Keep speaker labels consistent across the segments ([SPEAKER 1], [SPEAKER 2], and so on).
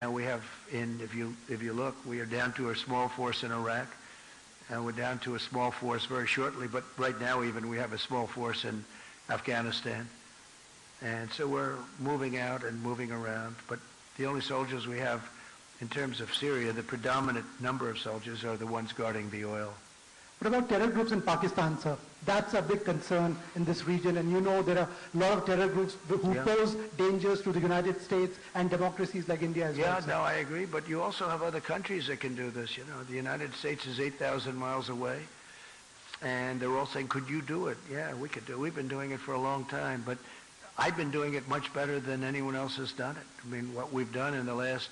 [SPEAKER 1] And we have, if you look, we are down to a small force in Iraq, and we're down to a small force very shortly, but right now even we have a small force in Afghanistan. And so we're moving out and moving around, but the only soldiers we have in terms of Syria, the predominant number of soldiers are the ones guarding the oil.
[SPEAKER 2] What about terror groups in Pakistan, sir? That's a big concern in this region, and you know there are a lot of terror groups who pose dangers to the United States and democracies like India as well.
[SPEAKER 1] Yeah, no, I agree, but you also have other countries that can do this. You know, the United States is 8,000 miles away, and they're all saying, could you do it? Yeah, we could do it. We've been doing it for a long time, but I've been doing it much better than anyone else has done it. I mean, what we've done in the last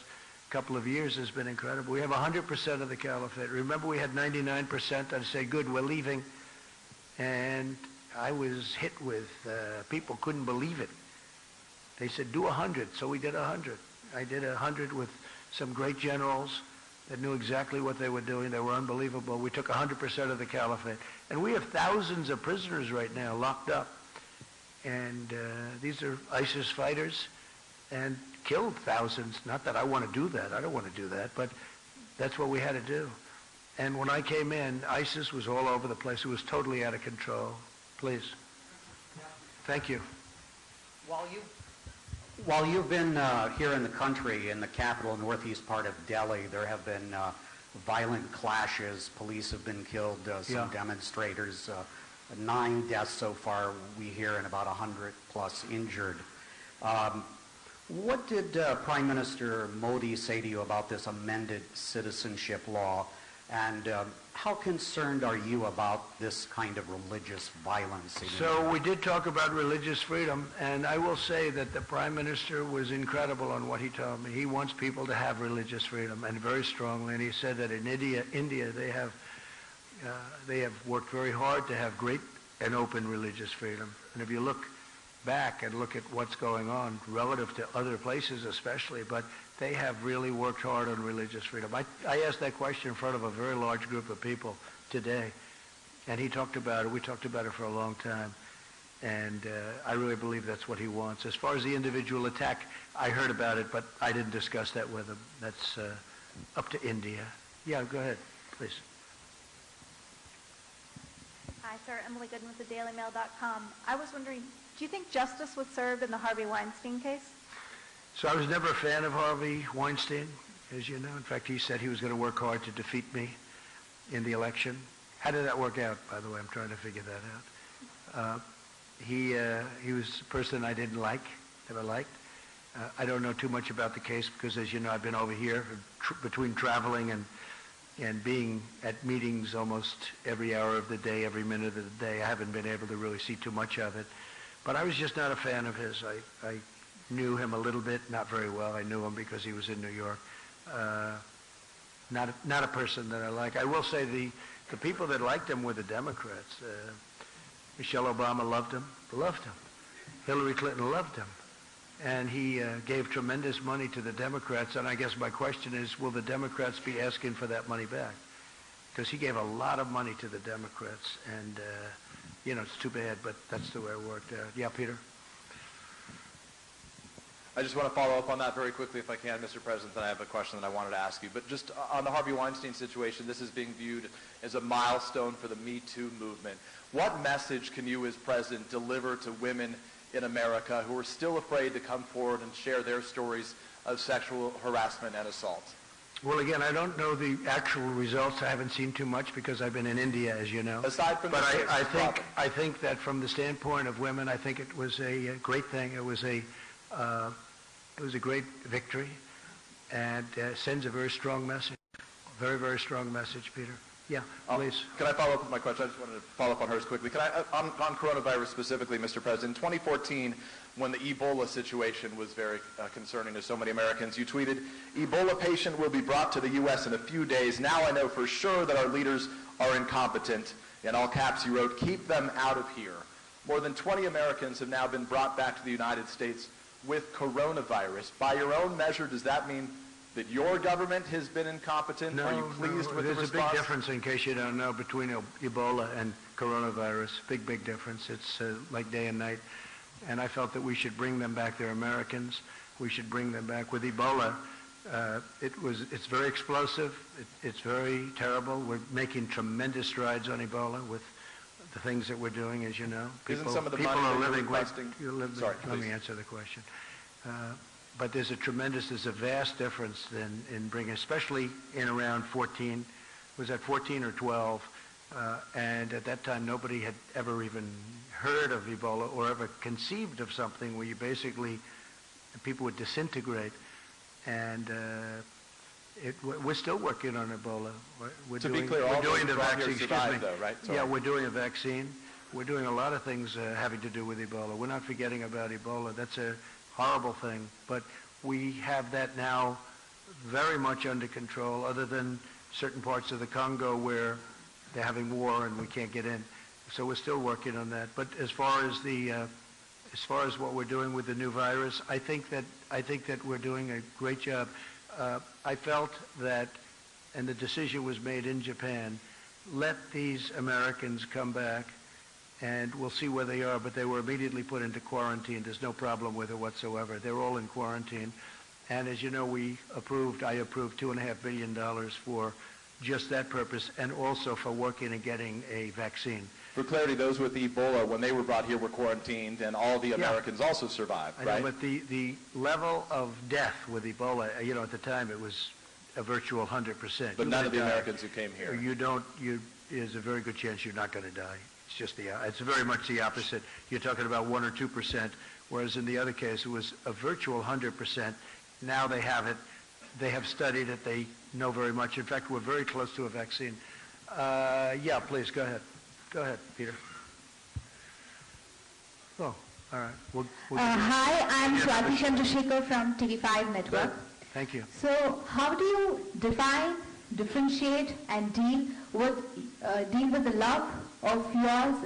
[SPEAKER 1] couple of years has been incredible. We have 100% of the caliphate. Remember, we had 99%. I'd say, good, we're leaving. And I was hit with, people couldn't believe it. They said, do 100. So we did 100. I did 100 with some great generals that knew exactly what they were doing. They were unbelievable. We took 100% of the caliphate. And we have thousands of prisoners right now locked up. And these are ISIS fighters, and killed thousands. Not that I want to do that. I don't want to do that, but that's what we had to do. And when I came in, ISIS was all over the place. It was totally out of control. Please. Thank you.
[SPEAKER 3] While you've been here in the country, in the capital, northeast part of Delhi, there have been violent clashes. Police have been killed, some demonstrators. 9 deaths so far, we hear, and about 100 plus injured. What did Prime Minister Modi say to you about this amended citizenship law, and how concerned are you about this kind of religious violence?
[SPEAKER 1] So we did talk about religious freedom, and I will say that the Prime Minister was incredible on what he told me. He wants people to have religious freedom, and very strongly, and he said that in India they have worked very hard to have great and open religious freedom. And if you look back and look at what's going on relative to other places especially, but they have really worked hard on religious freedom. I asked that question in front of a very large group of people today, and he talked about it. We talked about it for a long time, and I really believe that's what he wants. As far as the individual attack, I heard about it, but I didn't discuss that with him. That's up to India. Yeah, go ahead, please.
[SPEAKER 4] Hi, sir. Emily Gooden with the DailyMail.com. I was wondering, do you think justice was served in the Harvey Weinstein case?
[SPEAKER 1] So I was never a fan of Harvey Weinstein, as you know. In fact, he said he was going to work hard to defeat me in the election. How did that work out, by the way? I'm trying to figure that out. He was a person I didn't like, never liked. I don't know too much about the case because, as you know, I've been over here between traveling and being at meetings almost every hour of the day, every minute of the day. I haven't been able to really see too much of it. But I was just not a fan of his. I knew him a little bit, not very well. I knew him because he was in New York. Not a person that I like. I will say the people that liked him were the Democrats. Michelle Obama loved him. Hillary Clinton loved him. And he gave tremendous money to the Democrats, and I guess my question is, will the Democrats be asking for that money back? Because he gave a lot of money to the Democrats, and, it's too bad, but that's the way it worked out. Yeah, Peter?
[SPEAKER 5] I just want to follow up on that very quickly, if I can, Mr. President, then I have a question that I wanted to ask you. But just on the Harvey Weinstein situation, this is being viewed as a milestone for the Me Too movement. What message can you, as president, deliver to women in America who are still afraid to come forward and share their stories of sexual harassment and assault?
[SPEAKER 1] Well, again, I don't know the actual results. I haven't seen too much because I've been in India, as you know.
[SPEAKER 5] Aside from
[SPEAKER 1] but I think that from the standpoint of women, I think it was a great thing. It was a great victory, and sends a very strong message. Very, very strong message, Peter. Yeah, please.
[SPEAKER 5] Can I follow up with my question? I just wanted to follow up on hers quickly. On coronavirus specifically, Mr. President, in 2014, when the Ebola situation was very concerning to so many Americans, you tweeted, "Ebola patient will be brought to the U.S. in a few days. Now I know for sure that our leaders are incompetent." In all caps, you wrote, "Keep them out of here." More than 20 Americans have now been brought back to the United States with coronavirus. By your own measure, does that mean that your government has been incompetent? Are you pleased with the response?
[SPEAKER 1] There's a big difference, in case you don't know, between Ebola and coronavirus. Big difference. It's like day and night. And I felt that we should bring them back. They're Americans. We should bring them back. With Ebola, It's very explosive. It's very terrible. We're making tremendous strides on Ebola with the things that we're doing, as you know.
[SPEAKER 5] Isn't some of the
[SPEAKER 1] people
[SPEAKER 5] money
[SPEAKER 1] are
[SPEAKER 5] that you're
[SPEAKER 1] living
[SPEAKER 5] requesting? Sorry,
[SPEAKER 1] let me
[SPEAKER 5] please.
[SPEAKER 1] answer the question. But there's a vast difference in bringing, especially in around 14, was that 14 or 12? And at that time, nobody had ever even heard of Ebola or ever conceived of something where you basically, people would disintegrate. And we're still working on Ebola. We're
[SPEAKER 5] To
[SPEAKER 1] doing,
[SPEAKER 5] be clear,
[SPEAKER 1] we're
[SPEAKER 5] all
[SPEAKER 1] doing
[SPEAKER 5] those
[SPEAKER 1] the
[SPEAKER 5] brought here
[SPEAKER 1] vaccine.
[SPEAKER 5] survived, though, right? Sorry.
[SPEAKER 1] Yeah, we're doing a vaccine. We're doing a lot of things having to do with Ebola. We're not forgetting about Ebola. That's a horrible thing. But we have that now very much under control, other than certain parts of the Congo where they're having war and we can't get in. So we're still working on that. But as far as what we're doing with the new virus, I think that we're doing a great job. I felt that, and the decision was made in Japan, let these Americans come back and we'll see where they are, but they were immediately put into quarantine. There's no problem with it whatsoever. They're all in quarantine. And as you know, I approved $2.5 billion for just that purpose, and also for working and getting a vaccine.
[SPEAKER 5] For clarity, those with Ebola, when they were brought here, were quarantined, and all the Americans also survived,
[SPEAKER 1] I
[SPEAKER 5] right?
[SPEAKER 1] know, but the level of death with Ebola, at the time it was a virtual 100%.
[SPEAKER 5] But none of the Americans who came here.
[SPEAKER 1] There's a very good chance you're not going to die. It's just it's very much the opposite. You're talking about 1 or 2%, whereas in the other case it was a virtual 100%. Now they have it. They have studied it. They know very much. In fact, we're very close to a vaccine. Yeah, please, go ahead. Go ahead, Peter. Oh, all right.
[SPEAKER 6] Hi, I'm Swati Chandrasekhar from TV5 Network.
[SPEAKER 1] Good. Thank you.
[SPEAKER 6] So, how do you define, differentiate, and deal with the love of yours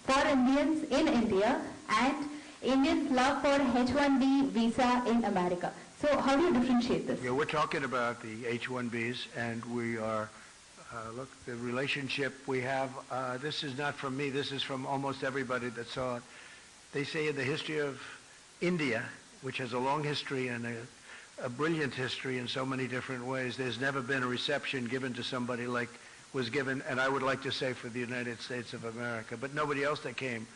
[SPEAKER 6] for Indians in India and Indians' love for H-1B visa in America? So, how do you differentiate this?
[SPEAKER 1] Yeah, we're talking about the H-1Bs, and we are, look, the relationship we have, this is not from me, this is from almost everybody that saw it. They say in the history of India, which has a long history and a brilliant history in so many different ways, there's never been a reception given to somebody like was given, and I would like to say for the United States of America, but nobody else that came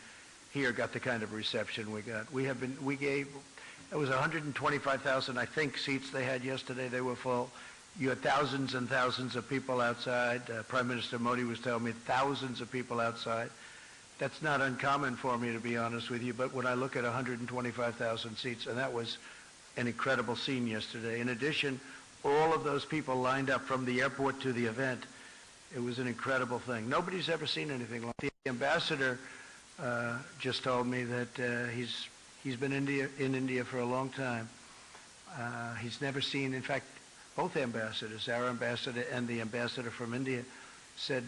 [SPEAKER 1] here got the kind of reception we got. It was 125,000, I think, seats they had yesterday. They were full. You had thousands and thousands of people outside. Prime Minister Modi was telling me thousands of people outside. That's not uncommon for me, to be honest with you, but when I look at 125,000 seats, and that was an incredible scene yesterday. In addition, all of those people lined up from the airport to the event. It was an incredible thing. Nobody's ever seen anything like it. The ambassador just told me that he's been in India for a long time. He's never seen, in fact, both ambassadors, our ambassador and the ambassador from India, said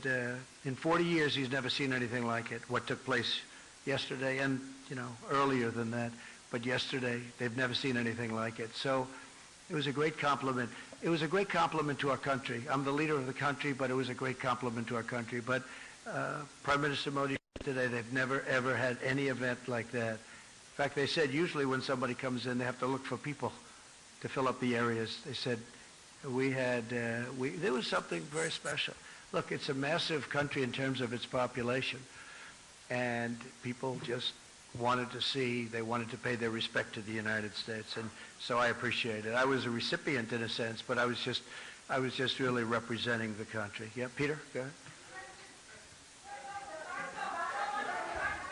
[SPEAKER 1] in 40 years he's never seen anything like it, what took place yesterday and, earlier than that. But yesterday, they've never seen anything like it. So it was a great compliment. It was a great compliment to our country. I'm the leader of the country, but it was a great compliment to our country. But Prime Minister Modi today, they've never, ever had any event like that. In fact, they said usually when somebody comes in, they have to look for people to fill up the areas. They said there was something very special. Look, it's a massive country in terms of its population, and people just wanted to pay their respect to the United States, and so I appreciate it. I was a recipient in a sense, but I was just really representing the country. Yeah, Peter, go ahead.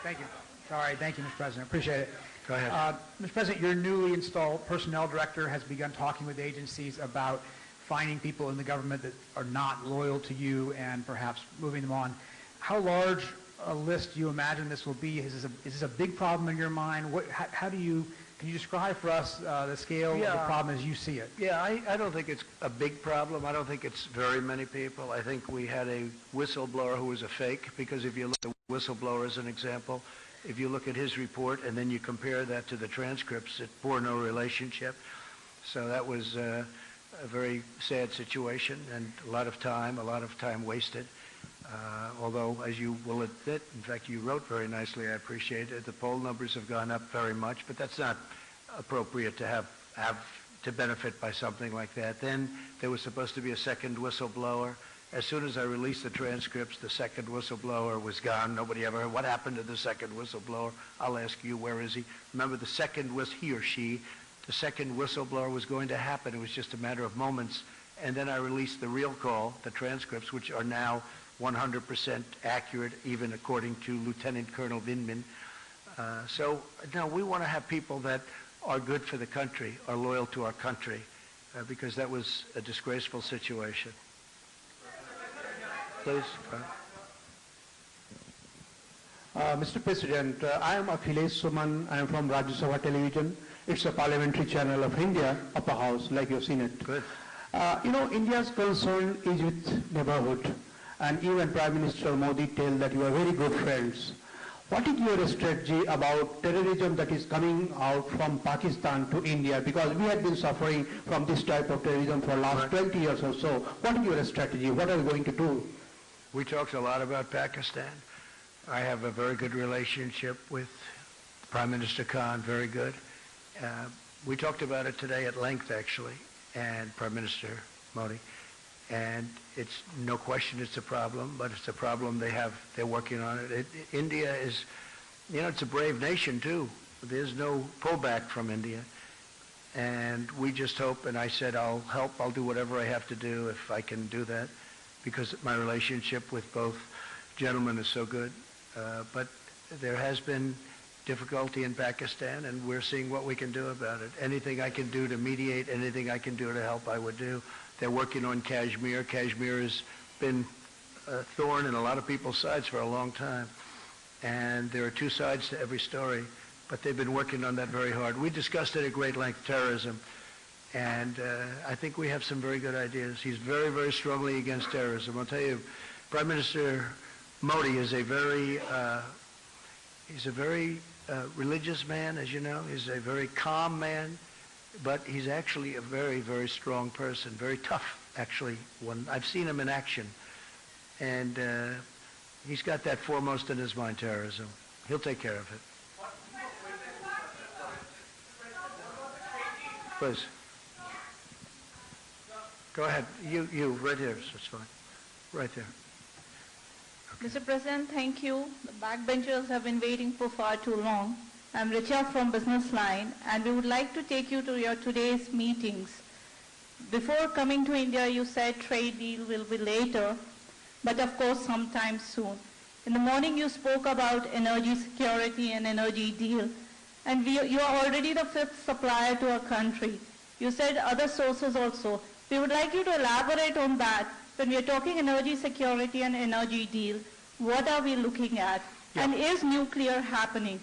[SPEAKER 7] Thank you. Sorry, thank you, Mr. President. Appreciate it.
[SPEAKER 1] Go ahead.
[SPEAKER 7] Mr. President, your newly installed personnel director has begun talking with agencies about finding people in the government that are not loyal to you and perhaps moving them on. How large a list do you imagine this will be? Is this a big problem in your mind? Can you describe for us the scale of the problem as you see it?
[SPEAKER 1] Yeah, I don't think it's a big problem. I don't think it's very many people. I think we had a whistleblower who was a fake, because if you look at the whistleblower as an example, if you look at his report and then you compare that to the transcripts, it bore no relationship. So that was a very sad situation, and a lot of time wasted. Although, as you will admit, in fact, you wrote very nicely, I appreciate it, the poll numbers have gone up very much, but that's not appropriate to have to benefit by something like that. Then there was supposed to be a second whistleblower. As soon as I released the transcripts, the second whistleblower was gone. Nobody ever heard, what happened to the second whistleblower? I'll ask you, where is he? Remember, the second was he or she. The second whistleblower was going to happen. It was just a matter of moments. And then I released the real call, the transcripts, which are now 100% accurate, even according to Lieutenant Colonel Vindman. So, no, we want to have people that are good for the country, are loyal to our country, because that was a disgraceful situation. Please.
[SPEAKER 8] Mr. President, I am Akhilesh Suman. I am from Rajya Sabha Television. It's a parliamentary channel of India, upper house, like you've seen it.
[SPEAKER 1] Good.
[SPEAKER 8] India's concern is with neighborhood. And even Prime Minister Modi tell that you are very good friends. What is your strategy about terrorism that is coming out from Pakistan to India? Because we have been suffering from this type of terrorism for the last 20 years or so. What is your strategy? What are you going to do?
[SPEAKER 1] We talked a lot about Pakistan. I have a very good relationship with Prime Minister Khan, very good. We talked about it today at length, actually, and Prime Minister Modi. And it's no question it's a problem, but it's a problem they're working on it. India is, it's a brave nation too. There's no pullback from India. And we just hope, and I said I'll help, I'll do whatever I have to do if I can do that, because my relationship with both gentlemen is so good. But there has been difficulty in Pakistan, and we're seeing what we can do about it. Anything I can do to mediate, anything I can do to help, I would do. They're working on Kashmir. Kashmir has been a thorn in a lot of people's sides for a long time. And there are two sides to every story, but they've been working on that very hard. We discussed it at great length, terrorism. And I think we have some very good ideas. He's very, very strongly against terrorism. I'll tell you, Prime Minister Modi is a very religious man, as you know. He's a very calm man. But he's actually a very, very strong person, very tough, actually. I've seen him in action. And he's got that foremost in his mind, terrorism. He'll take care of it. Please. Go ahead. You, right here. It's fine. Right there.
[SPEAKER 9] Mr. President, thank you. The backbenchers have been waiting for far too long. I'm Richa from Business Line, and we would like to take you to your today's meetings. Before coming to India, you said trade deal will be later, but of course sometime soon. In the morning, you spoke about energy security and energy deal, and you are already the 5th supplier to our country. You said other sources also. We would like you to elaborate on that. When we are talking energy security and energy deal, what are we looking at? Yeah. And is nuclear happening?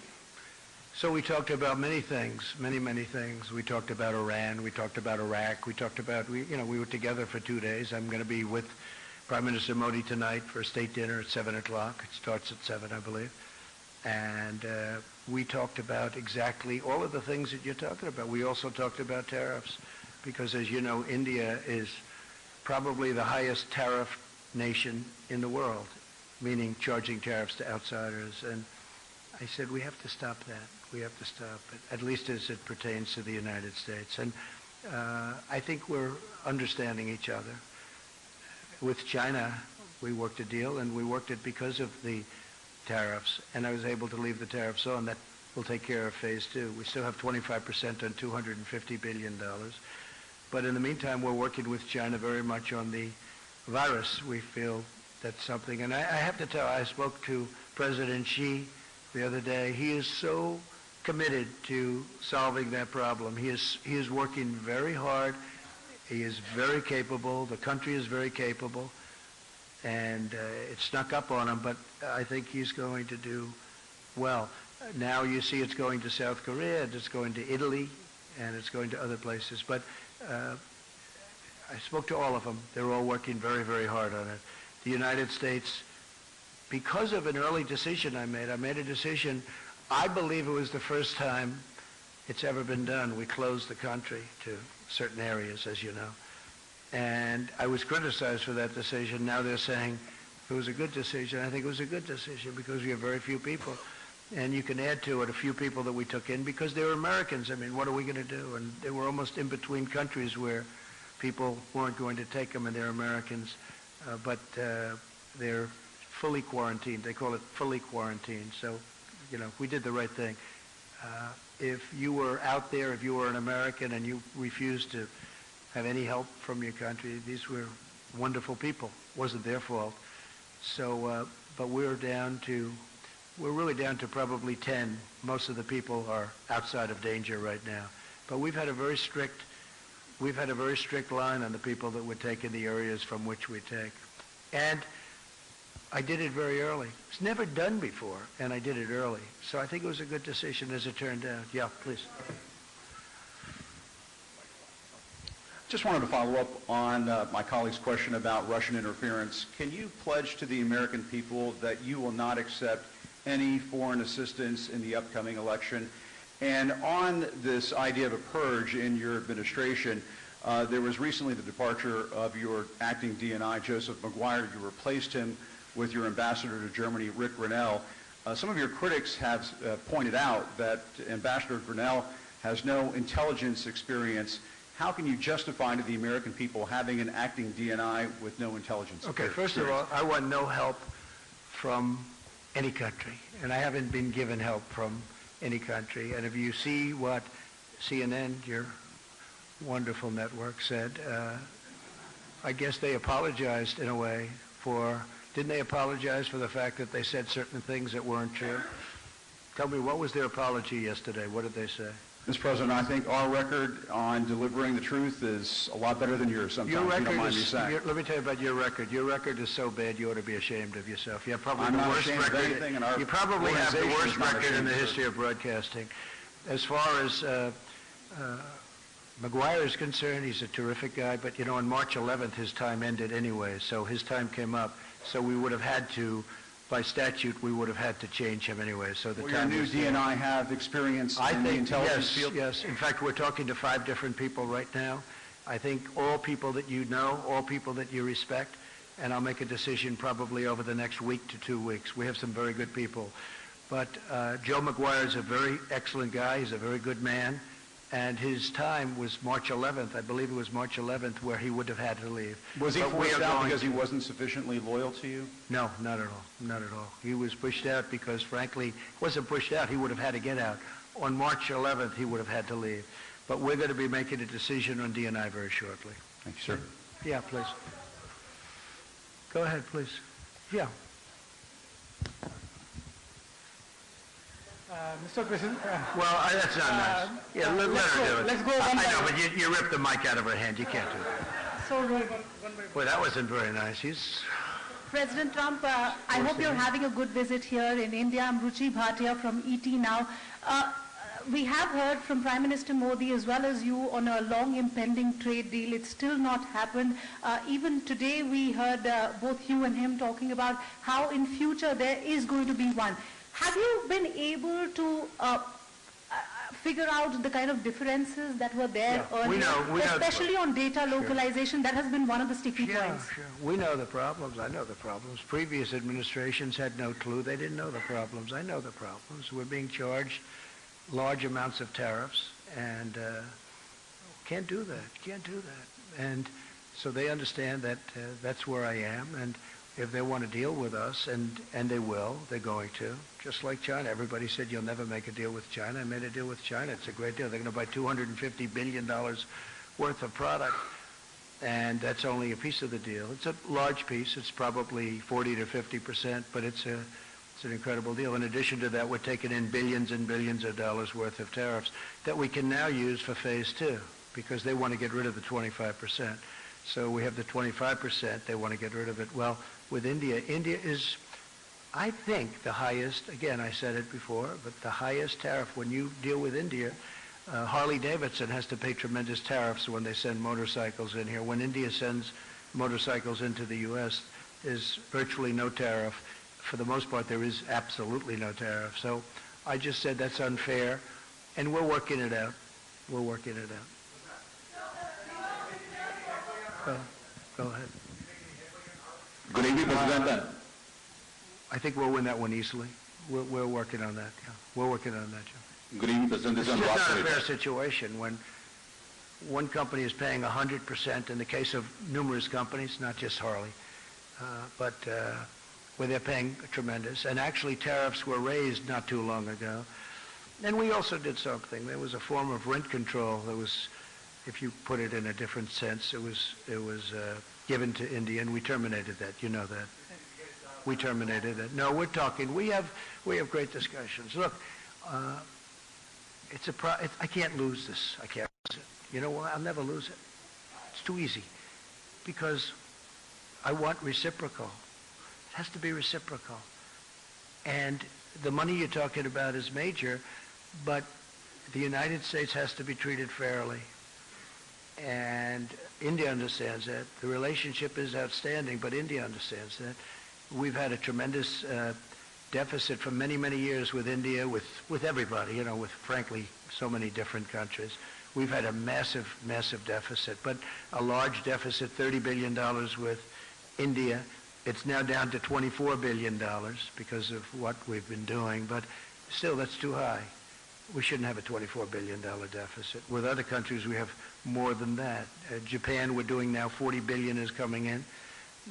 [SPEAKER 1] So we talked about many things, many things. We talked about Iran. We talked about Iraq. We talked about, we were together for 2 days. I'm going to be with Prime Minister Modi tonight for a state dinner at 7 o'clock. It starts at 7, I believe. And we talked about exactly all of the things that you're talking about. We also talked about tariffs because, as you know, India is probably the highest tariff nation in the world, meaning charging tariffs to outsiders. And I said, we have to stop that. We have to stop it, at least as it pertains to the United States. And I think we're understanding each other. With China, we worked a deal, and we worked it because of the tariffs. And I was able to leave the tariffs on. That will take care of phase 2. We still have 25% on $250 billion. But in the meantime, we're working with China very much on the virus. We feel that's something. And I have to tell, I spoke to President Xi the other day. He is so committed to solving that problem. He is working very hard. He is very capable. The country is very capable. And it snuck up on him, but I think he's going to do well. Now you see it's going to South Korea, and it's going to Italy, and it's going to other places. But I spoke to all of them. They're all working very, very hard on it. The United States, because of an early decision I made a decision. I believe it was the first time it's ever been done. We closed the country to certain areas, as you know. And I was criticized for that decision. Now they're saying it was a good decision. I think it was a good decision because we have very few people. And you can add to it a few people that we took in because they were Americans. I mean, what are we going to do? And they were almost in between countries where people weren't going to take them, and they're Americans, but they're fully quarantined. They call it fully quarantined. So, we did the right thing. If you were out there, if you were an American and you refused to have any help from your country, these were wonderful people. It wasn't their fault. So, but we're really down to probably 10. Most of the people are outside of danger right now. But we've had a very strict line on the people that would take in the areas from which we take. And I did it very early. It's never done before, and I did it early. So I think it was a good decision as it turned out. Yeah, please.
[SPEAKER 10] Just wanted to follow up on my colleague's question about Russian interference. Can you pledge to the American people that you will not accept any foreign assistance in the upcoming election? And on this idea of a purge in your administration, there was recently the departure of your acting DNI, Joseph McGuire. You replaced him with your ambassador to Germany, Rick Grinnell. Some of your critics have pointed out that Ambassador Grinnell has no intelligence experience. How can you justify to the American people having an acting DNI with no intelligence experience?
[SPEAKER 1] Okay, first of all, I want no help from any country, and I haven't been given help from any country. And if you see what CNN, your wonderful network, said, I guess they apologized in a way didn't they apologize for the fact that they said certain things that weren't true? Tell me, what was their apology yesterday? What did they say?
[SPEAKER 10] Mr. President, I think our record on delivering the truth is a lot better than yours sometimes.
[SPEAKER 1] Your record
[SPEAKER 10] you don't mind me
[SPEAKER 1] is,
[SPEAKER 10] saying.
[SPEAKER 1] let me tell you about your record. Your record is so bad you ought to be ashamed of yourself. You have probably
[SPEAKER 10] I'm
[SPEAKER 1] the
[SPEAKER 10] not
[SPEAKER 1] worst
[SPEAKER 10] ashamed of
[SPEAKER 1] record.
[SPEAKER 10] anything, and our
[SPEAKER 1] You probably have the
[SPEAKER 10] organization
[SPEAKER 1] worst
[SPEAKER 10] is not
[SPEAKER 1] record in
[SPEAKER 10] ashamed
[SPEAKER 1] the
[SPEAKER 10] of it.
[SPEAKER 1] history of broadcasting. As far as McGuire is concerned, he's a terrific guy, but on March 11th his time ended anyway, so his time came up. So we would have had to, by statute, we would have had to change him anyway. So the
[SPEAKER 10] Will
[SPEAKER 1] time
[SPEAKER 10] your new
[SPEAKER 1] was there.
[SPEAKER 10] DNI have experience in the intelligence field?
[SPEAKER 1] Yes. In fact, we're talking to 5 different people right now. I think all people that you know, all people that you respect, and I'll make a decision probably over the next week to 2 weeks. We have some very good people. But Joe McGuire is a very excellent guy. He's a very good man. And his time was March 11th. I believe it was March 11th where he would have had to leave.
[SPEAKER 10] Was he
[SPEAKER 1] But we
[SPEAKER 10] forced
[SPEAKER 1] are
[SPEAKER 10] out
[SPEAKER 1] going
[SPEAKER 10] because he
[SPEAKER 1] to-
[SPEAKER 10] wasn't sufficiently loyal to you?
[SPEAKER 1] No, not at all. Not at all. He was pushed out because, frankly, he wasn't pushed out. He would have had to get out. On March 11th, he would have had to leave. But we're going to be making a decision on DNI very shortly.
[SPEAKER 10] Thank you, sir.
[SPEAKER 1] Yeah, please. Go ahead, please. Yeah.
[SPEAKER 2] Mr. President,
[SPEAKER 1] Well, that's not nice. Yeah, let her do it.
[SPEAKER 2] let's go one
[SPEAKER 1] I
[SPEAKER 2] by
[SPEAKER 1] know,
[SPEAKER 2] one.
[SPEAKER 1] but you ripped the mic out of her hand. You can't do that.
[SPEAKER 2] so one by one.
[SPEAKER 1] Boy, that wasn't very nice. He's...
[SPEAKER 9] President Trump, I hope you're having a good visit here in India. I'm Ruchi Bhatia from ET Now. We have heard from Prime Minister Modi as well as you on a long impending trade deal. It's still not happened. Even today we heard both you and him talking about how in future there is going to be one. Have you been able to figure out the kind of differences that were there
[SPEAKER 1] Yeah,
[SPEAKER 9] earlier,
[SPEAKER 1] we know
[SPEAKER 9] especially on data localization? That has been one of the sticky points.
[SPEAKER 1] Sure. We know the problems. I know the problems. Previous administrations had no clue. They didn't know the problems. I know the problems. We're being charged large amounts of tariffs, and can't do that. And so they understand that that's where I am, and if they want to deal with us, and they will, they're going to, just like China. Everybody said you'll never make a deal with China. I made a deal with China. It's a great deal. They're going to buy $250 billion worth of product, and that's only a piece of the deal. It's a large piece. It's probably 40 to 50%, but it's an incredible deal. In addition to that, we're taking in billions and billions of dollars worth of tariffs that we can now use for phase 2, because they want to get rid of the 25%. So we have the 25%. They want to get rid of it. Well, with India is, I think, the highest, again, I said it before, but the highest tariff when you deal with India. Harley-Davidson has to pay tremendous tariffs when they send motorcycles in here. When India sends motorcycles into the U.S., there's virtually no tariff. For the most part, there is absolutely no tariff. So I just said that's unfair, and we're working it out. We're working it out. Go ahead.
[SPEAKER 11] Good evening, President.
[SPEAKER 1] I think we'll win that one easily. we're working on that. Yeah, we're working on that, Joe.
[SPEAKER 11] Good evening, President. This
[SPEAKER 1] It's
[SPEAKER 11] is
[SPEAKER 1] just not a
[SPEAKER 11] Andhra.
[SPEAKER 1] fair situation when one company is paying 100% in the case of numerous companies, not just Harley, but where they're paying tremendous. And actually tariffs were raised not too long ago. And we also did something. There was a form of rent control that was, if you put it in a different sense, it was given to India, and we terminated that. You know that. We terminated it. No, we're talking. We have great discussions. Look, I can't lose this. I can't lose it. You know why? I'll never lose it. It's too easy. Because I want reciprocal. It has to be reciprocal. And the money you're talking about is major, but the United States has to be treated fairly. And India understands that. The relationship is outstanding, but India understands that. We've had a tremendous deficit for many, many years with India, with everybody, you know, with, frankly, so many different countries. We've had a massive, massive deficit, but a large deficit, $30 billion with India. It's now down to $24 billion because of what we've been doing, but still, that's too high. We shouldn't have a $24 billion deficit. With other countries, we have more than that. Japan, we're doing now $40 billion is coming in.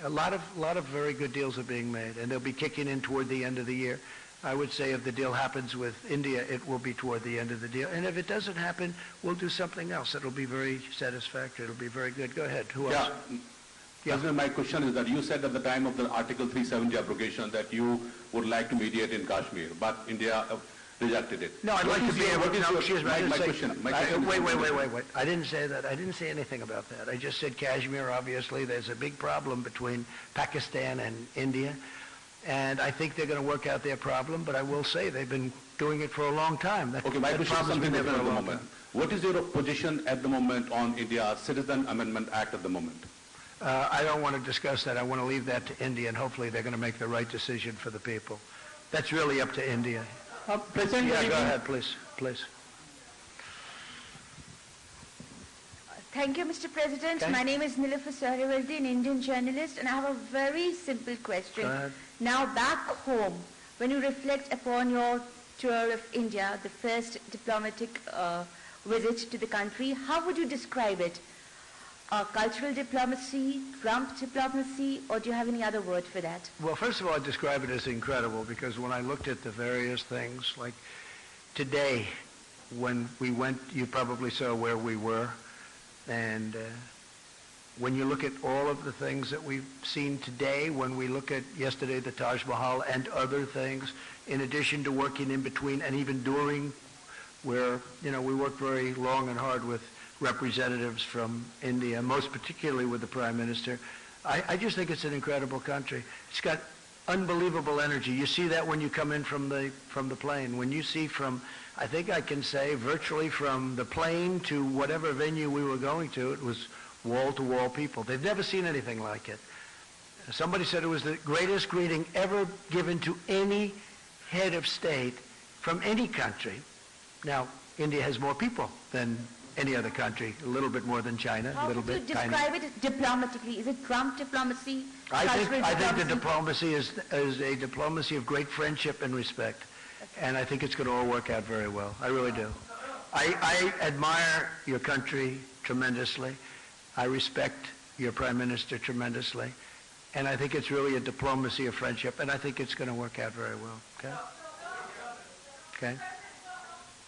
[SPEAKER 1] A lot of very good deals are being made, and they'll be kicking in toward the end of the year. I would say if the deal happens with India, it will be toward the end of the deal. And if it doesn't happen, we'll do something else. It'll be very satisfactory. It'll be very good. Go ahead. Who else?
[SPEAKER 11] President, my question is that you said at the time of the Article 370 abrogation that you would like to mediate in Kashmir, but India rejected it.
[SPEAKER 1] No, I'd like to be able to. No, excuse me.
[SPEAKER 11] My question.
[SPEAKER 1] Wait. I didn't say that. I didn't say anything about that. I just said Kashmir, obviously, there's a big problem between Pakistan and India. And I think they're going to work out their problem, but I will say they've been doing it for a long time.
[SPEAKER 11] Okay, my question is something different at the moment. What is your position at the moment on India's Citizen Amendment Act at the moment?
[SPEAKER 1] I don't want to discuss that. I want to leave that to India, and hopefully they're going to make the right decision for the people. That's really up to India.
[SPEAKER 2] President,
[SPEAKER 1] yeah, go ahead, please.
[SPEAKER 6] Thank you, Mr. President.
[SPEAKER 1] Okay.
[SPEAKER 6] My name is Nilüfer Sahriverdi, an Indian journalist, and I have a very simple question.
[SPEAKER 1] Go ahead.
[SPEAKER 6] Now, back home, when you reflect upon your tour of India, the first diplomatic visit to the country, how would you describe it? Cultural diplomacy, Trump diplomacy, or do you have any other word for that?
[SPEAKER 1] Well, first of all, I describe it as incredible because when I looked at the various things, like today, when we went, you probably saw where we were, and when you look at all of the things that we've seen today, when we look at yesterday the Taj Mahal and other things, in addition to working in between and even during, where, you know, we worked very long and hard with representatives from India, most particularly with the Prime Minister. I just think it's an incredible country. It's got unbelievable energy. You see that when you come in from the plane. When you see from, I think I can say, virtually from the plane to whatever venue we were going to, it was wall-to-wall people. They've never seen anything like it. Somebody said it was the greatest greeting ever given to any head of state from any country. Now, India has more people than any other country, a little bit more than China, a little bit tiny.
[SPEAKER 6] How would you describe it diplomatically? Is it Trump diplomacy?
[SPEAKER 1] I think the diplomacy is a diplomacy of great friendship and respect. And I think it's going to all work out very well. I really do. I admire your country tremendously. I respect your Prime Minister tremendously. And I think it's really a diplomacy of friendship. And I think it's going to work out very well. Okay? Okay?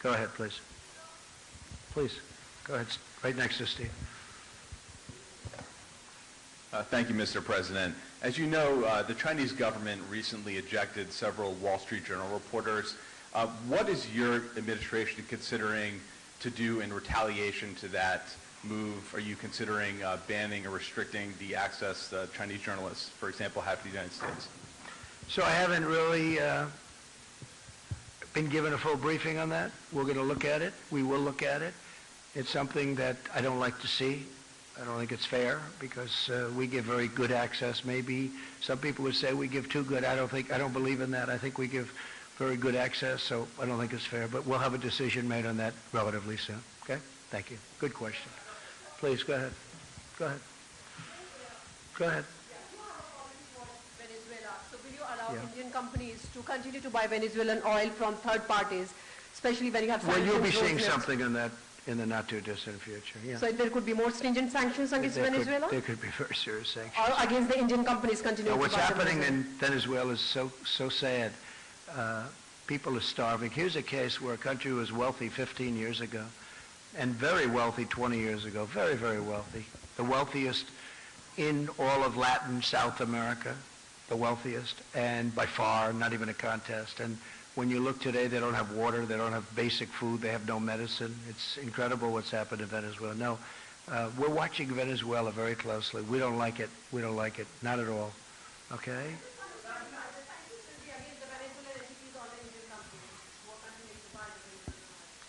[SPEAKER 1] Go ahead, please. Please. Go ahead. Right next to Steve.
[SPEAKER 12] Thank you, Mr. President. As you know, the Chinese government recently ejected several Wall Street Journal reporters. What is your administration considering to do in retaliation to that move? Are you considering banning or restricting the access Chinese journalists, for example, have to the United States?
[SPEAKER 1] So I haven't really been given a full briefing on that. We're going to look at it. We will look at it. It's something that I don't like to see. I don't think it's fair because we give very good access. Maybe some people would say we give too good. I don't believe in that. I think we give very good access, so I don't think it's fair. But we'll have a decision made on that relatively soon. Okay? Thank you. Good question. Please, go ahead. Go ahead. Go ahead.
[SPEAKER 9] Venezuela. So will you allow
[SPEAKER 13] Indian companies to continue to buy Venezuelan oil from third parties, especially when you have
[SPEAKER 1] Well,
[SPEAKER 13] sanctions?
[SPEAKER 1] you'll be seeing
[SPEAKER 13] Rosneft?
[SPEAKER 1] something on that in the not-too-distant future, yeah.
[SPEAKER 13] So there could be more stringent sanctions against Venezuela?
[SPEAKER 1] There could be very serious sanctions.
[SPEAKER 13] Or against the Indian companies continuing
[SPEAKER 1] What's
[SPEAKER 13] to buy
[SPEAKER 1] happening
[SPEAKER 13] Venezuela?
[SPEAKER 1] in Venezuela is so sad. People are starving. Here's a case where a country was wealthy 15 years ago and very wealthy 20 years ago, very, very wealthy. The wealthiest in all of Latin, South America, the wealthiest, and by far, not even a contest. And when you look today, they don't have water, they don't have basic food, they have no medicine. It's incredible what's happened in Venezuela. No, we're watching Venezuela very closely. We don't like it. We don't like it. Not at all. Okay?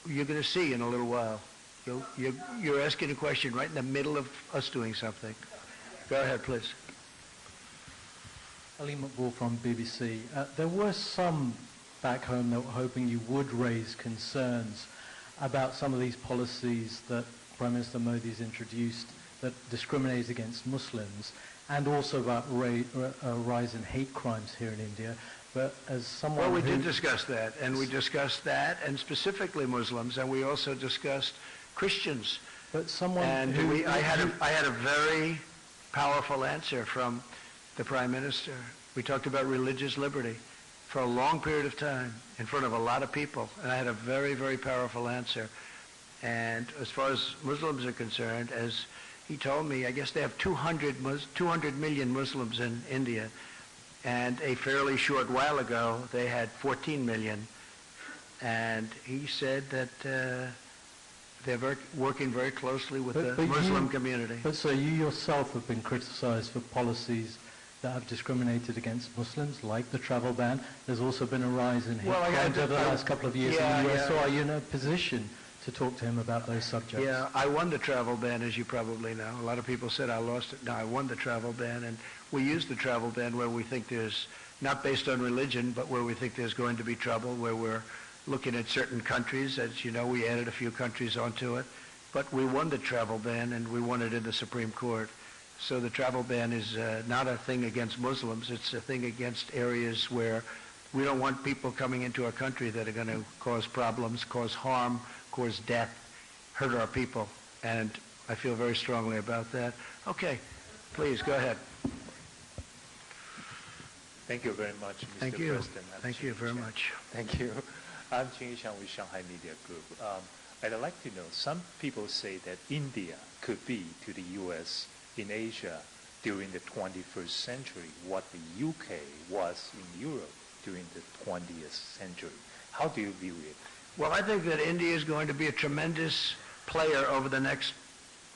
[SPEAKER 1] You're going to see in a little while. You're asking a question right in the middle of us doing something. Go ahead, please.
[SPEAKER 14] Ali McBall from BBC. There were some back home that were hoping you would raise concerns about some of these policies that Prime Minister Modi's introduced that discriminate against Muslims, and also about a rise in hate crimes here in India. But as someone
[SPEAKER 1] Well, we did discuss that, and we discussed that, and specifically Muslims, and we also discussed Christians.
[SPEAKER 14] But someone
[SPEAKER 1] and I had a very powerful answer from the Prime Minister. We talked about religious liberty for a long period of time in front of a lot of people, and I had a very, very powerful answer. And as far as Muslims are concerned, as he told me, I guess they have 200 million Muslims in India, and a fairly short while ago they had 14 million. And he said that they're working very closely with the Muslim community.
[SPEAKER 14] But so you yourself have been criticized for policies that have discriminated against Muslims, like the travel ban. There's also been a rise in hate crimes over the last couple of years in the US. So are you in a position to talk to him about those subjects?
[SPEAKER 1] Yeah, I won the travel ban, as you probably know. A lot of people said I lost it. No, I won the travel ban, and we use the travel ban where we think there's, not based on religion, but where we think there's going to be trouble, where we're looking at certain countries. As you know, we added a few countries onto it. But we won the travel ban, and we won it in the Supreme Court. So the travel ban is not a thing against Muslims. It's a thing against areas where we don't want people coming into our country that are going to cause problems, cause harm, cause death, hurt our people. And I feel very strongly about that. Okay, please, go ahead.
[SPEAKER 15] Thank you very much, Mr.
[SPEAKER 1] Thank you.
[SPEAKER 15] President.
[SPEAKER 1] Thank you very much.
[SPEAKER 15] Thank you. I'm Jin Yishan with Shanghai Media Group. I'd like to know, some people say that India could be to the U.S. in Asia during the 21st century what the UK was in Europe during the 20th century. How do you view it?
[SPEAKER 1] Well, I think that India is going to be a tremendous player over the next,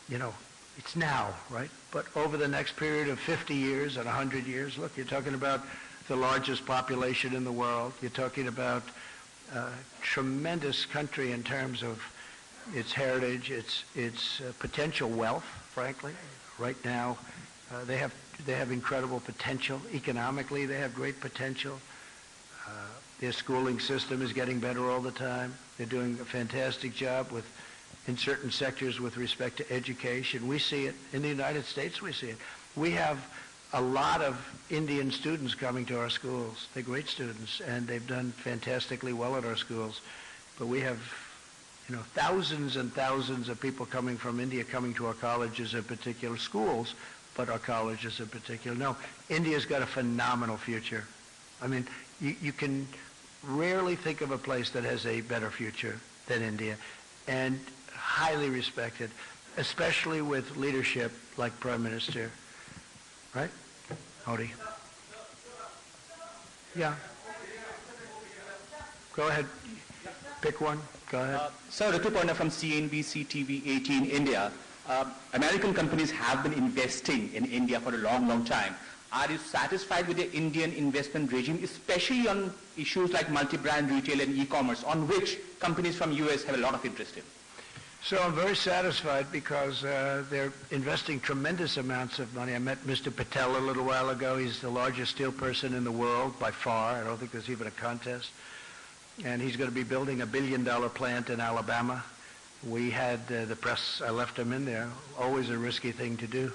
[SPEAKER 1] it's now, right? But over the next period of 50 years and 100 years, look, you're talking about the largest population in the world. You're talking about a tremendous country in terms of its heritage, its potential wealth, frankly. Right now, they have incredible potential. Economically, they have great potential. Their schooling system is getting better all the time. They're doing a fantastic job in certain sectors with respect to education. We see it. In the United States, we see it. We have a lot of Indian students coming to our schools. They're great students, and they've done fantastically well at our schools. But we have, thousands and thousands of people coming from India coming to our colleges in particular, schools, but our colleges in particular. No, India's got a phenomenal future. I mean, you can rarely think of a place that has a better future than India, and highly respected, especially with leadership like Prime Minister, right? Modi. Yeah. Go ahead. Pick one. Go ahead.
[SPEAKER 16] Sir, Ritu Parna from CNBC TV 18 India. American companies have been investing in India for a long, long time. Are you satisfied with the Indian investment regime, especially on issues like multi-brand retail and e-commerce, on which companies from US have a lot of interest in?
[SPEAKER 1] So I'm very satisfied because they're investing tremendous amounts of money. I met Mr. Patel a little while ago. He's the largest steel person in the world by far. I don't think there's even a contest. And he's going to be building $1 billion plant in Alabama. We had the press, I left him in there, always a risky thing to do.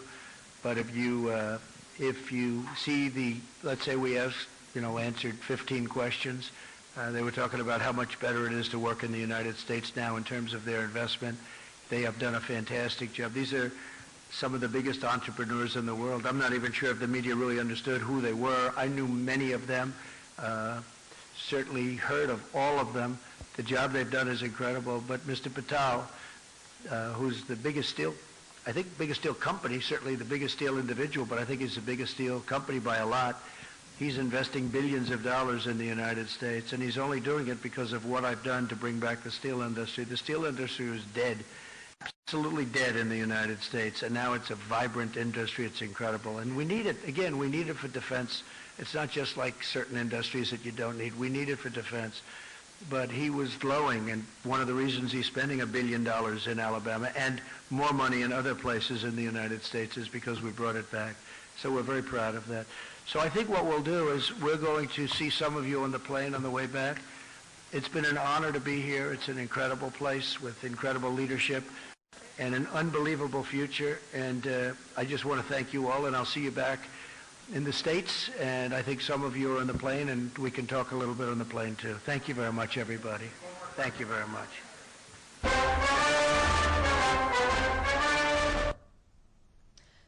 [SPEAKER 1] But if you see let's say we ask answered 15 questions. They were talking about how much better it is to work in the United States now in terms of their investment. They have done a fantastic job. These are some of the biggest entrepreneurs in the world. I'm not even sure if the media really understood who they were. I knew many of them, certainly heard of all of them. The job they've done is incredible. But Mr. Patel, who's the biggest steel company, certainly the biggest steel individual, but I think he's the biggest steel company by a lot. He's investing billions of dollars in the United States, and he's only doing it because of what I've done to bring back the steel industry. The steel industry was dead, absolutely dead in the United States, and now it's a vibrant industry. It's incredible, and we need it. Again, we need it for defense. It's not just like certain industries that you don't need. We need it for defense. But he was glowing, and one of the reasons he's spending $1 billion in Alabama and more money in other places in the United States is because we brought it back. So we're very proud of that. So I think what we'll do is we're going to see some of you on the plane on the way back. It's been an honor to be here. It's an incredible place with incredible leadership and an unbelievable future. And I just want to thank you all, and I'll see you back in the States. And I think some of you are on the plane, and we can talk a little bit on the plane too. Thank you very much, everybody. Thank you very much.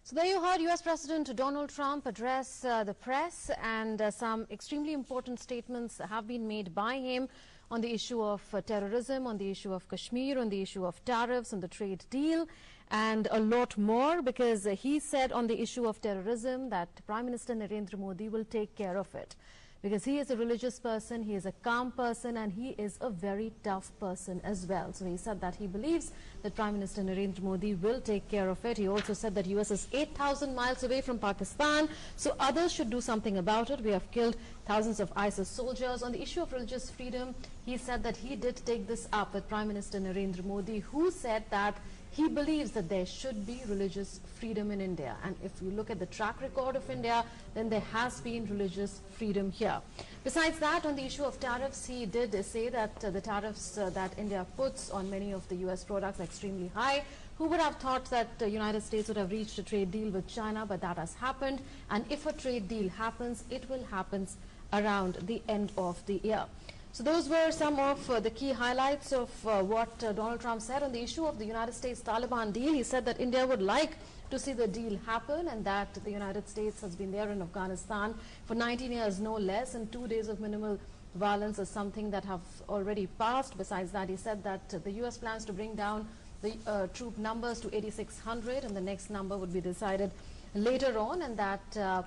[SPEAKER 17] So there you heard U.S. President Donald Trump address the press, and some extremely important statements have been made by him on the issue of terrorism, on the issue of Kashmir, on the issue of tariffs, on the trade deal, and a lot more, because he said on the issue of terrorism that Prime Minister Narendra Modi will take care of it. Because he is a religious person, he is a calm person, and he is a very tough person as well. So he said that he believes that Prime Minister Narendra Modi will take care of it. He also said that US is 8,000 miles away from Pakistan, so others should do something about it. We have killed thousands of ISIS soldiers. On the issue of religious freedom, he said that he did take this up with Prime Minister Narendra Modi, who said that he believes that there should be religious freedom in India. And if you look at the track record of India, then there has been religious freedom here. Besides that, on the issue of tariffs, he did say that the tariffs that India puts on many of the US products are extremely high. Who would have thought that the United States would have reached a trade deal with China, but that has happened. And if a trade deal happens, it will happen around the end of the year. So those were some of the key highlights of what Donald Trump said on the issue of the United States-Taliban deal. He said that India would like to see the deal happen, and that the United States has been there in Afghanistan for 19 years, no less, and 2 days of minimal violence is something that have already passed. Besides that, he said that the U.S. plans to bring down the troop numbers to 8,600, and the next number would be decided later on, and that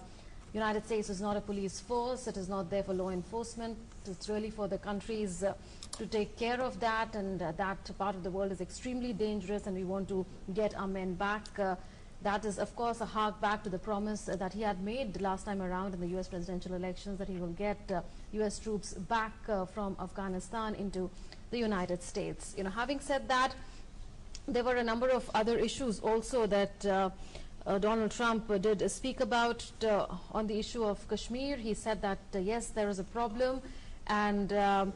[SPEAKER 17] United States is not a police force. It is not there for law enforcement. It's really for the countries to take care of that, and that part of the world is extremely dangerous, and we want to get our men back. That is, of course, a hark back to the promise that he had made last time around in the U.S. presidential elections, that he will get U.S. troops back from Afghanistan into the United States. Having said that, there were a number of other issues also that Donald Trump did speak about. On the issue of Kashmir, he said that yes, there is a problem, and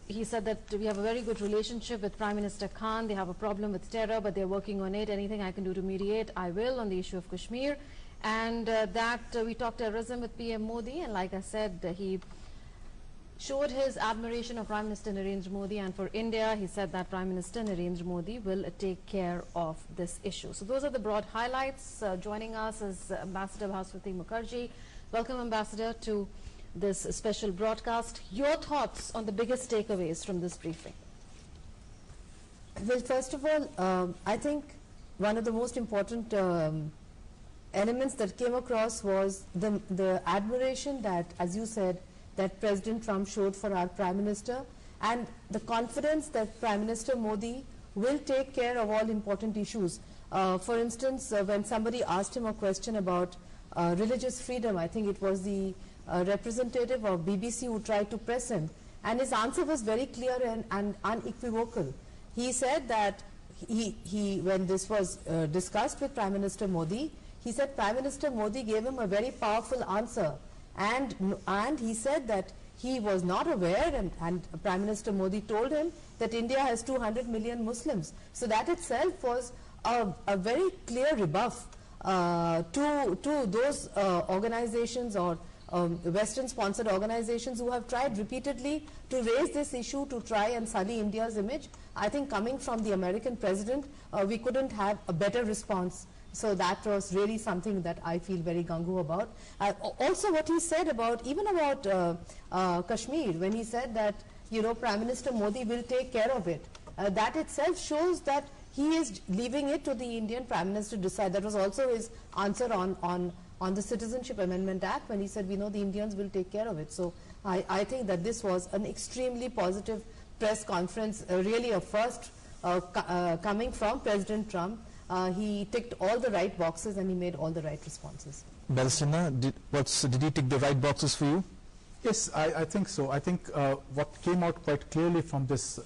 [SPEAKER 17] he said that we have a very good relationship with Prime Minister Khan. They have a problem with terror, but they're working on it. Anything I can do to mediate, I will, on the issue of Kashmir. And that we talked terrorism with PM Modi, and like I said, he showed his admiration of Prime Minister Narendra Modi, and for India, he said that Prime Minister Narendra Modi will take care of this issue. So those are the broad highlights. Joining us is Ambassador Bhaswati Mukherjee. Welcome, Ambassador, to this special broadcast. Your thoughts on the biggest takeaways from this briefing?
[SPEAKER 18] Well, first of all, I think one of the most important elements that came across was the admiration that, as you said, that President Trump showed for our Prime Minister, and the confidence that Prime Minister Modi will take care of all important issues. For instance, when somebody asked him a question about religious freedom, I think it was the representative of BBC who tried to press him, and his answer was very clear and unequivocal. He said that when this was discussed with Prime Minister Modi, he said Prime Minister Modi gave him a very powerful answer. And he said that he was not aware, and Prime Minister Modi told him that India has 200 million Muslims. So that itself was a very clear rebuff to those organizations or Western-sponsored organizations who have tried repeatedly to raise this issue to try and sully India's image. I think coming from the American president, we couldn't have a better response. So that was really something that I feel very gung-ho about. Also what he said about, even about Kashmir, when he said that, you know, Prime Minister Modi will take care of it. That itself shows that he is leaving it to the Indian Prime Minister to decide. That was also his answer on the Citizenship Amendment Act, when he said, we know the Indians will take care of it. So I think that this was an extremely positive press conference, really a first coming from President Trump. He ticked all the right boxes and he made all the right responses.
[SPEAKER 19] Balsina, did he tick the right boxes for you?
[SPEAKER 20] Yes, I think so. I think what came out quite clearly from this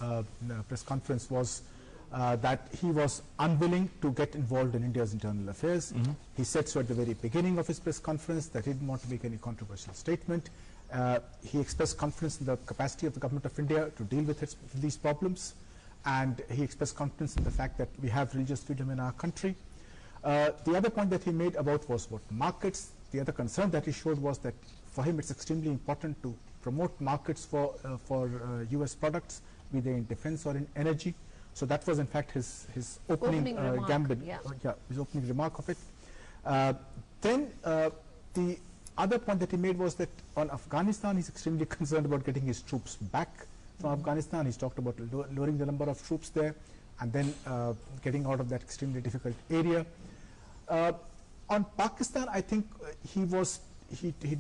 [SPEAKER 20] press conference was that he was unwilling to get involved in India's internal affairs.
[SPEAKER 19] Mm-hmm.
[SPEAKER 20] He said so at the very beginning of his press conference that he didn't want to make any controversial statement. He expressed confidence in the capacity of the government of India to deal with these problems, and he expressed confidence in the fact that we have religious freedom in our country. The other point that he made about was about markets. The other concern that he showed was that for him it's extremely important to promote markets for US products, be they in defense or in energy. So that was in fact his opening gambit, his opening remark of it. Then the other point that he made was that on Afghanistan he's extremely concerned about getting his troops back from Afghanistan. He's talked about lowering the number of troops there and then getting out of that extremely difficult area. On Pakistan, I think he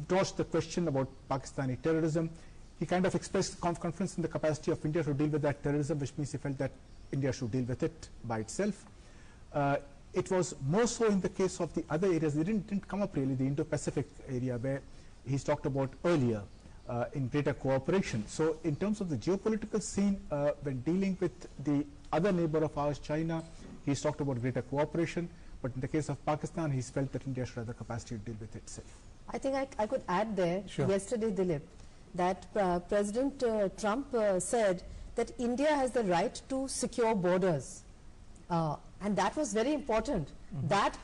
[SPEAKER 20] dodged the question about Pakistani terrorism. He kind of expressed confidence in the capacity of India to deal with that terrorism, which means he felt that India should deal with it by itself. It was more so in the case of the other areas. They didn't come up really, the Indo-Pacific area where he's talked about earlier in greater cooperation. So in terms of the geopolitical scene, when dealing with the other neighbor of ours, China, he's talked about greater cooperation. But in the case of Pakistan, he's felt that India should have the capacity to deal with itself.
[SPEAKER 18] I think I could add there, yesterday, Dilip, that President Trump said that India has the right to secure borders. And that was very important. Mm-hmm. That,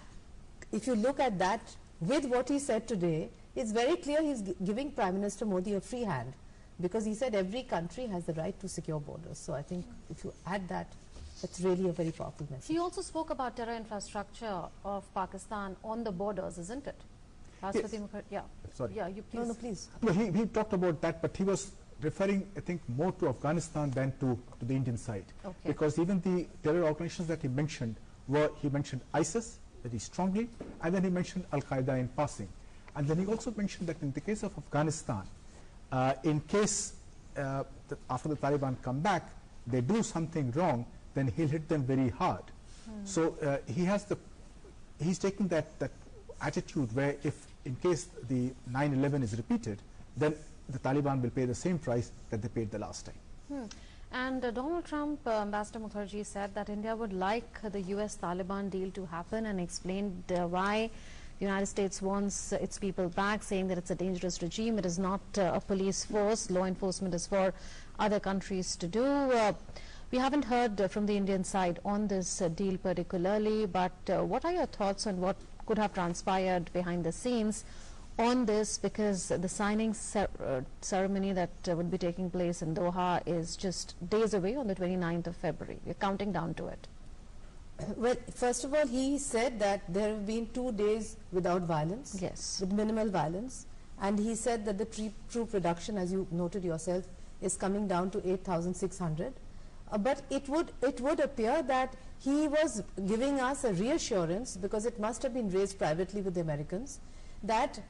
[SPEAKER 18] if you look at that with what he said today, it's very clear he's giving Prime Minister Modi a free hand, because he said every country has the right to secure borders. So I think if you add that, it's really a very powerful message.
[SPEAKER 17] He also spoke about terror infrastructure of Pakistan on the borders, isn't it?
[SPEAKER 20] Yes.
[SPEAKER 17] Yeah.
[SPEAKER 20] Sorry.
[SPEAKER 17] Yeah, you please.
[SPEAKER 18] No, please.
[SPEAKER 20] No, he talked about that, but he was referring, I think, more to Afghanistan than to the Indian side.
[SPEAKER 17] Okay.
[SPEAKER 20] Because even the terror organizations that he mentioned he mentioned ISIS very strongly, and then he mentioned Al-Qaeda in passing. And then he also mentioned that in the case of Afghanistan, in case after the Taliban come back, they do something wrong, then he'll hit them very hard. So he's taking that attitude where if in case the 9/11 is repeated, then the Taliban will pay the same price that they paid the last time.
[SPEAKER 17] And Donald Trump, Ambassador Mukherjee, said that India would like the US-Taliban deal to happen, and explained why the United States wants its people back, saying that it's a dangerous regime. It is not a police force. Law enforcement is for other countries to do. We haven't heard from the Indian side on this deal particularly, but what are your thoughts on what could have transpired behind the scenes on this, because the signing ceremony that would be taking place in Doha is just days away on the 29th of February. We're counting down to it.
[SPEAKER 18] Well, first of all, he said that there have been 2 days without violence, with minimal violence, and he said that the troop reduction, as you noted yourself, is coming down to 8,600. But it would appear that he was giving us a reassurance, because it must have been raised privately with the Americans, that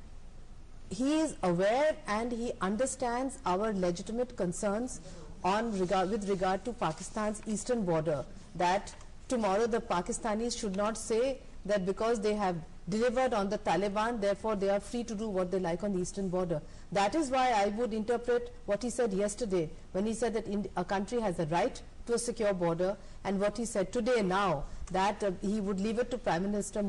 [SPEAKER 18] he is aware and he understands our legitimate concerns with regard to Pakistan's eastern border, that tomorrow the Pakistanis should not say that because they have delivered on the Taliban, therefore they are free to do what they like on the eastern border. That is why I would interpret what he said yesterday when he said that a country has a right to a secure border, and what he said today now, that he would leave it to Prime Minister